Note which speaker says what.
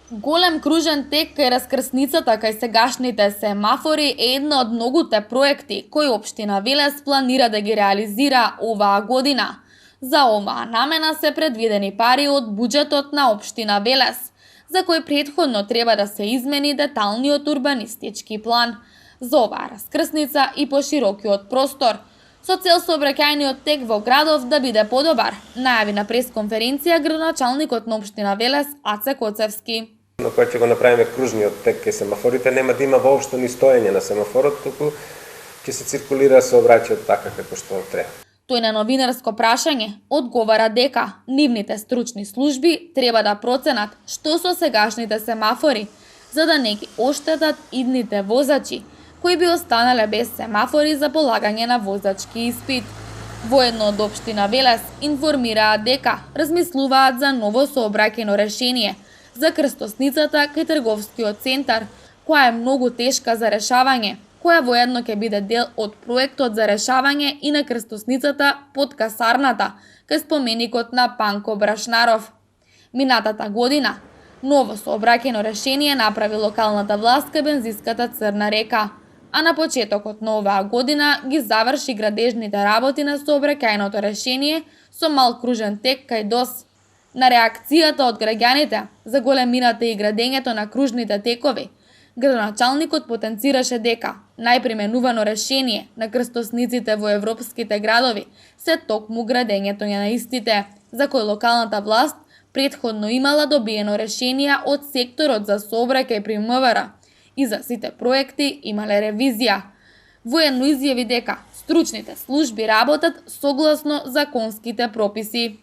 Speaker 1: Голем кружен тек кај раскрсницата кај сегашните семафори е една од многуте проекти кои општина Велес планира да ги реализира оваа година. За оваа намена се предвидени пари од буџетот на општина Велес, за кој претходно треба да се измени деталниот урбанистички план за оваа раскрсница и поширокиот простор, со цел сообраќајниот тек во градов да биде подобар, најави на пресконференција градоначалникот на општина Велес Аце Коцевски.
Speaker 2: На кој ќе го направиме кружниот тек кај семафорите, нема да има воопшто ни стоење на семафорот, туку ќе се циркулира сообраќајот така како што треба.
Speaker 1: Тој на новинарско прашање одговара дека нивните стручни служби треба да проценат што со сегашните семафори, за да не ги оштетат идните возачи, кои би останале без семафори за полагање на возачки испит. Воедно од општина Велес информираат дека размислуваат за ново сообраќајно решение за крстосницата кај трговскиот центар, која е многу тешка за решавање, која воедно ќе биде дел од проектот за решавање и на крстосницата под касарната, кај споменикот на Панко Брашнаров. Минатата година, ново сообраќајно решение направи локалната власт кај бензиската Црна река, а на почетокот на оваа година ги заврши градежните работи на сообраќајното решение со мал кружен тек кај ДОС. На реакцијата од граѓаните за големината и градењето на кружните текови, градоначалникот потенцираше дека најприменувано решение на крстосниците во европските градови се токму градењето на истите, за кој локалната власт претходно имала добиено решение од секторот за сообраќај при МВР и за сите проекти имале ревизија. Воедно изјави дека стручните служби работат согласно законските прописи.